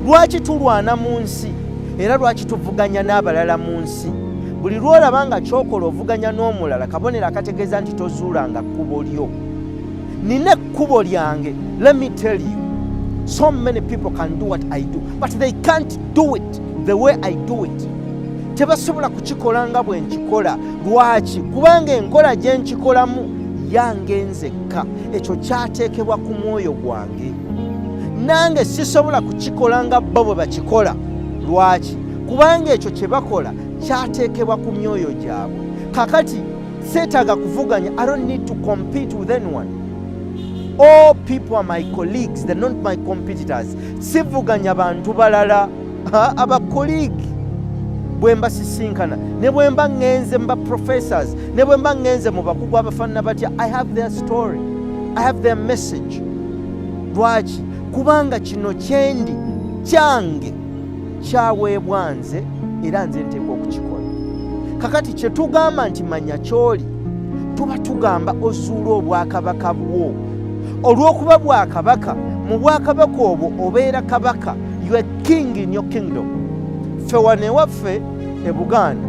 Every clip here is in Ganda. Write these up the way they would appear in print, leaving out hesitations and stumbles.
Lwaki tulwana mu nsi era lwaki tuvuganya n'abalala mu nsi? Buli lwolaba nga kyokola ovuganya n'omulala, kabonero akategeeza nti tozuulanga kkubo lyo. Nina ekkubo lyange. Let me tell you, so many people can do what I do, but they can't do it the way I do it. Tebasobola kukikola nga bwe nkikola. Lwaki? Kubanga enkola gye nkikolamu yange nzekka. Ekyo kyateekebwa ku mwoyo gwange. Nange sisobola kukikola nga bo bwe bakikola. Lwaki? Kubanga ekyo kye bakola kyateekebwa ku myoyo gyabwe. Kakati seetaaga kuvuganya. I don't need to compete with anyone. All people are my colleagues, they're not my competitors. Sivuganya bantu balala, aba colleague. Bwe mbasisinkana, ne bwe mba ngenze mba professors, ne bwe mba ngenze mu bakugu abafaanana batya, I have their story, I have their message. Lwaki? Kubanga kino kyendi kyange kyaweebwa nze era nze nteekwa okukikola. Kakati kye tugamba nti manya ky'oli, tuba tugamba ozuula obwakabaka bwo. Olw'okuba bwakabaka, mu bwakabaka obwo obeera kabaka. You are king in your kingdom. Ffe wano ewaffe e Buganda,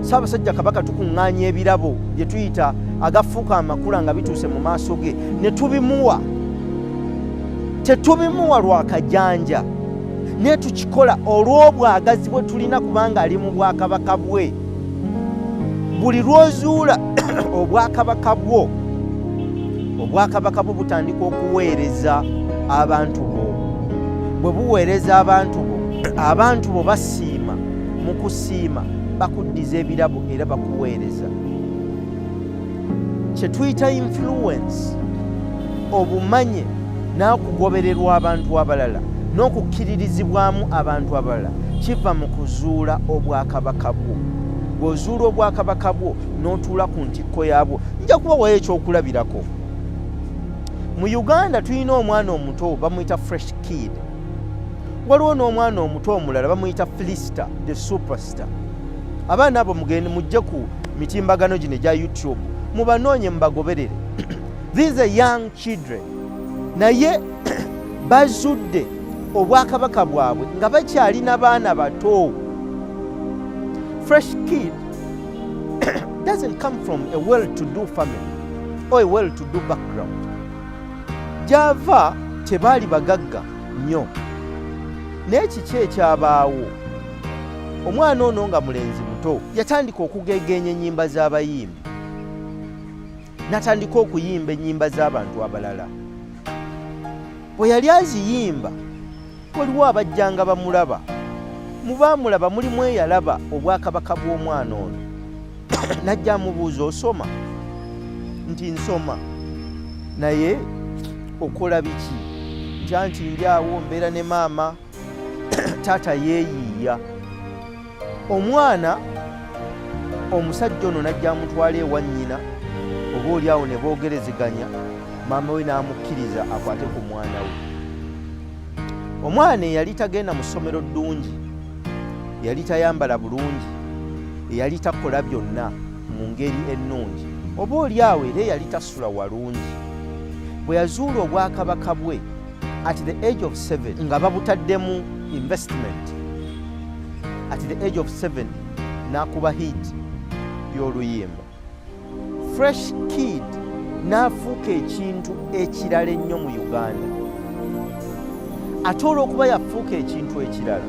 Ssaabasajja Kabaka tukuŋŋaanya ebirabo bye tuyita agafuuka amakula nga bituuse mu maaso ge ne tubimuwa. Tetubimuwa lwa kajanja, naye tukikola olw'obwagazi bwe tulina kubanga ali mu bwakabaka bwe. Buli lw'ozuula obwakabaka bwo, obwakabaka bwo butandika okuweereza abantu bo. Bwe buweereza abantu bo basiima. Mu kusiima bakuddiza ebirabo era bakuweereza. Kye tuyita influence, obumanye n'okugobererwa abantu abalala n'okukkiririzibwamu abantu abalala kiva mu kuzuula obwakabaka bwo. Bw'ozuula obwakabaka bwo n'otuula ku ntikko yaabwo, nja kubawayo ekyokulabirako. Mu Uganda tulina omwana omuto bamuyita fresh kid. Waliwo n'omwana omuto omulala bamuyita Filista the superstar. Abaana abo mugende mujje ku mitimbagano gino egya YouTube mubanoonye mubagoberere. These are young children. Naye bazudde obwakabaka bwabwe nga bakyalina baana bato. Fresh kid doesn't come from a well-to-do family or a well-to-do background. Gy'ava tebaali bagagga nnyo. Naye kiki ekyabaawo? Omwana ono nga mulenzi muto yatandika okugeegenya ennyimba z'abayimbi, n'atandika okuyimba ennyimba z'abantu abalala. Bwe yali aziyimba waliwo abajjanga bamulaba. Mu baamulaba mulimu eyalaba obwakabaka bw'omwana ono. Najja amubuuza, osoma? Nti nsoma. Naye okola biki? Nti ndi awo mbeera ne maama, taata yeeyiiya. Omwana omusajja ono najja amutwala ewa nnyina, oba oli awo ne boogerezeganya, maama we n'amukkiriza akwate ku mwana we. Omwana eyali tagenda mu ssomero ddungi, eyali tayambala bulungi, eyali takola byonna mu ngeri ennungi, oba oli awo era eyali tasula walungi. Bwe yazuula obwakabaka bwe at the age of 7 nga babutaddemu investment, at the age of 7 n'akuba hit y'oluyimba. Fresh kid n'afuuka ekintu ekirala ennyo mu Uganda. Ate olw'okuba yafuuka ekintu ekirala,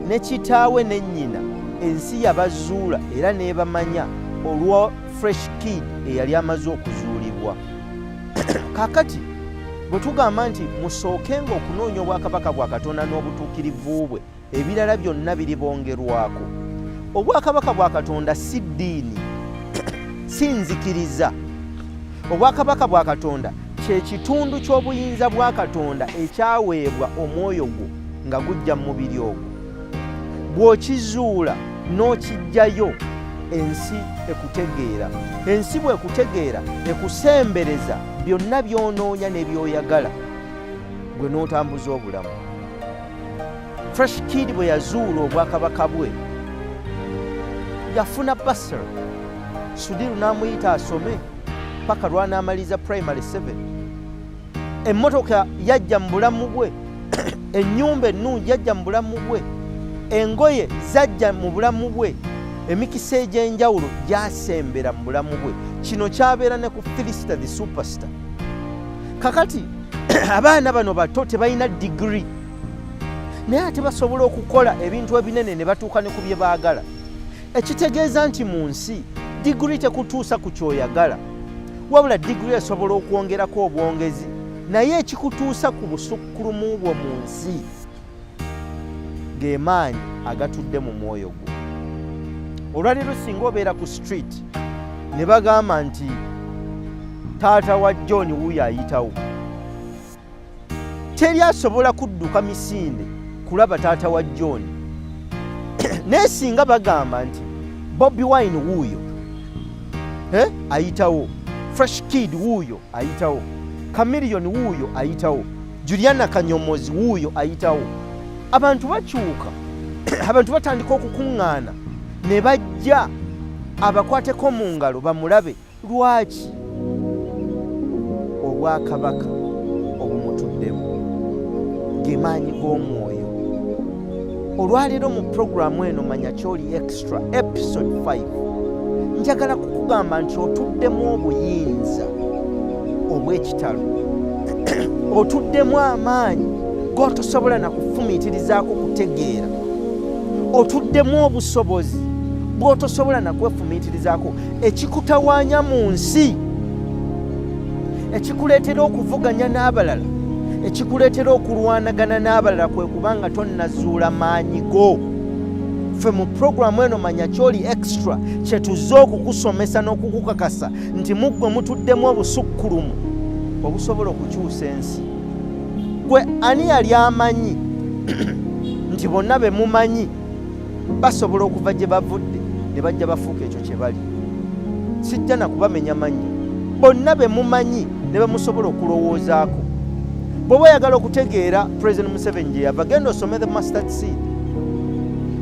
ne kitaawe ne nnyina ensi yabazuula era n'ebamanya olwa fresh kid eyali amaze okuzuulibwa. Kaakati bwe tugamba nti musookenga okunoonya obwakabaka bwa Katonda n'obutuukirivu bwe, ebirala byonna biribongerwako. Obwakabaka bwa Katonda si ddiini, si nzikiriza. Obwakabaka bwa Katonda kye kitundu ky'obuyinza bwa Katonda ekyaweebwa omwoyo gwo nga gujja mu mubiri ogwo. Bw'okizuula n'okijjayo, ensi ekutegeera. Ensi bw'ekutegeera ekusembereza byonna by'onoonya ne by'oyagala, gwe n'otambuza obulamu. Fresh kid bwe yazuula obwakabaka bwe yafuna bursary. Sudiru n'amuyita asome paka lw'anaamaliza primary 7. Emmotoka yajja mu bulamu bwe ennyumba ennungi yajja mu bulamu bwe, engoye zajja mu bulamu bwe, emikisa egy'enjawulo gyasembera mu bulamu bwe. Kino kyabeera ne ku Filisita the superstar. Kakati abaana bano bato tebalina digiri, naye ate basobola okukola ebintu ebinene ne batuuka ne ku bye baagala. Ekitegeeza nti mu nsi digiri tekutuusa ku kyoyagala, wabula digiri esobola okwongerako obwongezi, naye ekikutuusa ku busukkulumu bwo mu nsi ge maanyi agatudde mu mwoyo gwo. Olwaleero singa obeera ku street ne bagamba nti taata wa John wuuyo ayitawo, teri asobola kudduka misinde kulaba taata wa John. Naye singa bagamba nti Bobi Wine wuuyo ayitawo, Fresh Kid wuuyo ayitawo, Chameleone wuuyo ayitawo, Juliana Kanyomozi wuuyo ayitawo, abantu bakyuka, abantu batandika okukuŋŋaana ne bajja abakwateko mu ngalo bamulabe. Lwaki? Obwakabaka obumutuddemu, ge maanyi g'omwoyo. Olwaleero mu puroguramu eno Manya Kyoli Extra episode 5 njagala kukugamba nti otuddemu obuyinza obw'ekitalo, otuddemu amaanyi g'otosobola na kufumiitirizaako kutegeera, otuddemu obusobozi bw'otosobola na kwefumiitirizaako. Ekikutawaanya mu nsi, ekikuleetera okuvuganya n'abalala, ekikuleetera okulwanagana n'abalala kwe kubanga tonnazuula maanyi go. Ffe mu puroguramu eno Manya Kyoli Extra kye tuzze okukusomesa n'okukukakasa nti muggwe mutuddemu obusukkulumu obusobola okukyusa ensi. Gwe ani yali amanyi nti bonna be mumanyi basobola okuva gye bavudde ne bajja bafuuka ekyo kye bali? Sijja na kubamenya manyi, bonna be mumanyi ne bemusobola okulowoozaako. Bw'oba oyagala okutegeera President Museveni gye yava, genda osome The Mustard Seed,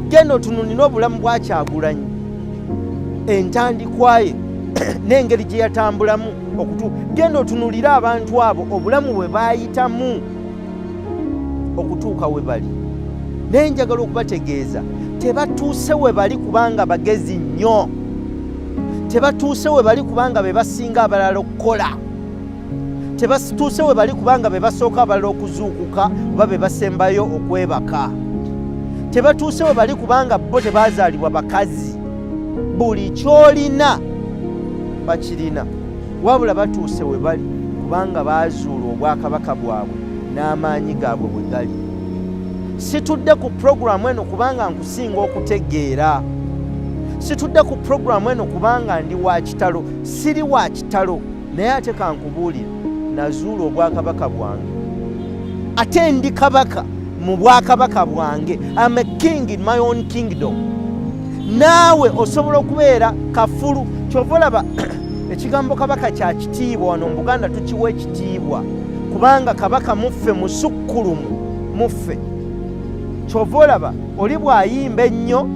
genda otunulire obulamu bwa Kyagulanyi, entandikwaye n'engeri gye yatambulamu genda otunulire abantu abo obulamu bwe baayitamu okutuuka we bali. Naye njagala okubategeeza, tebatuuse we bali kubanga bagezi nnyo, tebatuuse we bali kubanga be basinga abalala okukola, tebatuuse we bali kubanga be basooka abalala okuzuukuka oba be basembayo okwebaka, tebatuuse we bali kubanga bo tebaazaalibwa bakazi. Buli ky'olina bakirina, wabula batuuse we bali kubanga baazuula obwakabaka bwabwe n'amaanyi gaabwe bwe gali. Situdde ku puroguramu eno kubanga nkusinga okutegeera, situdde ku puroguramu eno kubanga ndi wa kitalo, siri wa kitalo, naye ate kankubuulire, nazuula obwakabaka bwange, ate ndi kabaka mu bwakabaka bwange. I'm a king in my own kingdom. Naawe osobola okubeera kafulu. Kyova olaba ekigambo kabaka kya kitiibwa wano mu Buganda tukiwa ekitiibwa kubanga kabaka muffe musukkulumu muffe. Kyova olaba oli bw'ayimba ennyo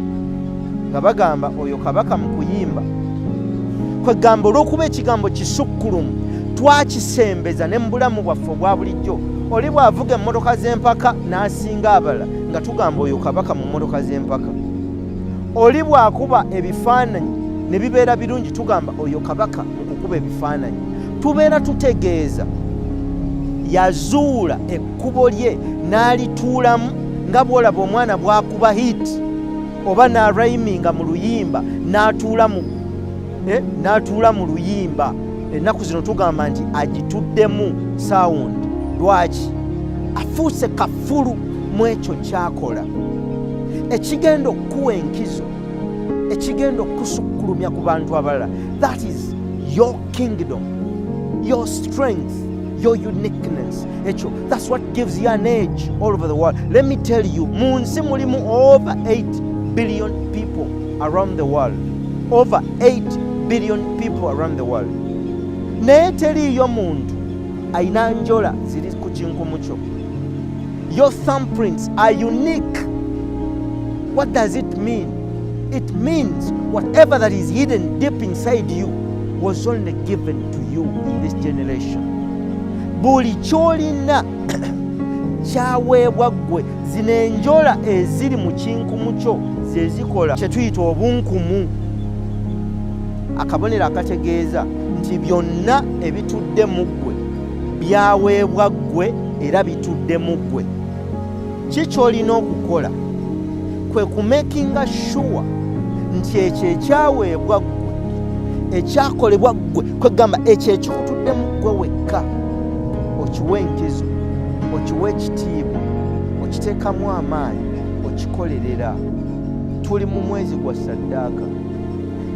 nga bagamba oyo kabaka mu kuyimba. Kwegamba olw'okuba ekigambo kisukkulumu twakisembeza ne mu bulamu bwaffe obwa bulijjo. Oli bw'avuga emmotoka z'empaka n'asinga abalala nga tugamba oyo kabaka mu mmotoka z'empaka. Oli bw'akuba ebifaananyi ne bibeera birungi tugamba oyo kabaka mu kukuba ebifaananyi. Tubeera tutegeeza yazuula ekkubo lye n'alituulamu nga bw'olaba omwana bw'akuba hit oba n'araiminga mu luyimba n'atuula mu luyimba. Ennaku zino tugamba nti agituddemu sound. Lwaki? Afuuse kafulu mu ekyo ky'akola, ekigenda okukuwa enkizo, ekigenda okusukkulumya ku bantu abalala. That is your kingdom, your strength, your uniqueness. Ekyo, that's what gives you an edge all over the world. Let me tell you, mu nsi mulimu over 8 billion people around the world. Over 8 billion people around the world. Naye teriiyo muntu ayina njola ziri ku kinkumu kyo. Your thumbprints are unique. What does it mean? It means whatever that is hidden deep inside you was only given to you in this generation. Buli kyolina kyaweebwa ggwe. Zino enjola eziri mu kinkumu kyo ze zikola kye tuyita obunkumu. Akabonero akategeeza nti byonna ebitudde mu ggwe byaweebwa ggwe era bitudde mu ggwe. Ki ky'olina okukola? Kwe kumakinga sure nti ekyo ekyaweebwa ggwe, ekyakolebwa ggwe, kwegamba ekyo ekikutudde mu ggwe wekka, okiwa enkizo, okiwa ekitiibwa, okiteekamu amaanyi, okikolerera. Tuli mu mwezi gwa ssaddaaka,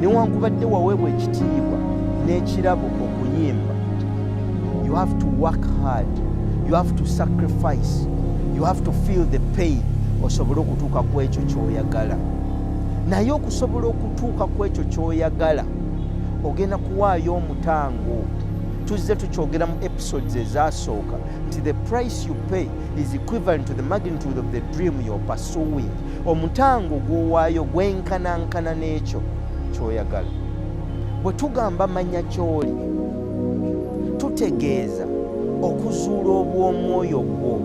newankubadde waweebwa ekitiibwa n'ekirabo okuyimba, you have to work hard, you have to sacrifice, you have to feel the pain osobole okutuuka ku ekyo ky'oyagala. Naye okusobola okutuuka ku ekyo ky'oyagala ogenda kuwaayo omutango. Tuzze tukyogera mu episodes ezaasooka nti the price you pay is equivalent to the magnitude of the dream you're pursuing. Omutango gw'owaayo gwenkanankana n'ekyo ky'oyagala. Bwe tugamba manya ky'oli, tutegeeza okuzuula obw'omwoyo bwo,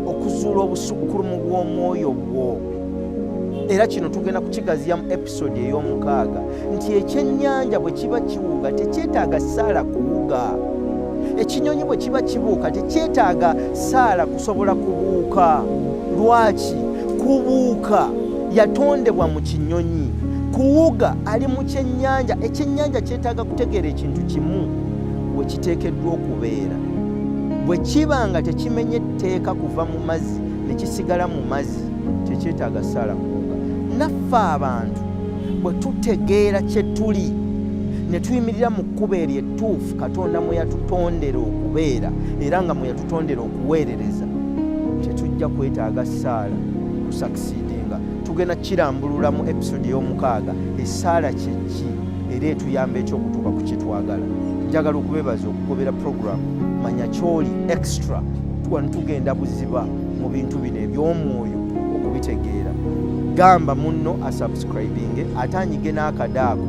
okuzuula obusukkulumu bw'omwoyo bwo. Era kino tugenda kukigaziya mu episode ey'omukaaga nti ekyennyanja bwe kiba kiwuga tekyetaaga ssaala kuwuga. Ekinyonyi bwe kiba kibuuka tekyetaaga ssaala kusobola kubuuka. Lwaki? Kubuuka yatondebwa mu kinyonyi, kuwuga ali mu kyennyanja. Ekyennyanja kyetaaga kutegeera ekintu kimu bwe kiteekeddwa okubeera. Bwe kiba nga tekimenye etteeka kuva mu mazzi ne kisigala mu mazzi, tekyetaaga ssaala kuwuga. Naffe abantu bwe tutegeera kye tuli ne tuyimirira mu kkubo eryo ettuufu Katonda mwe yatutondera okubeera era nga mwe yatutondera okuweerereza, tetujja kwetaaga ssaala kusakisidinga. Tugenda kirambulula mu episode y'omukaaga essaala kye ki era etuyamba ekyokutuuka ku kyetwagala. Njagala okubeebaza okugobera puroguramu manya ky'oli extra. Wano tugenda buziba mu bintu bino eby'omwoyo okubitegeera. Gamba munno asubscribinge ate anyige n'akadaako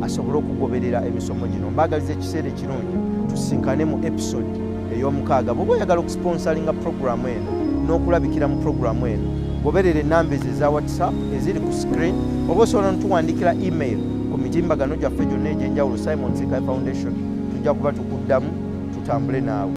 asobole okugoberera emisomo gino. Mbagaliza ekiseera ekirungi tusinkane mu episode ey'omukaaga. Bw'oba oyagala okusponsalinga puroguramu eno n'okulabikira mu puroguramu eno, goberera ennamba ezo eza WhatsApp eziri ku screen, oba osobola n'otuwandikira email ku mitimbagano gyaffe gyonna egy'enjawulo, Simon Sikai Foundation. Tujja kuba tukuddamu tutambule naawe.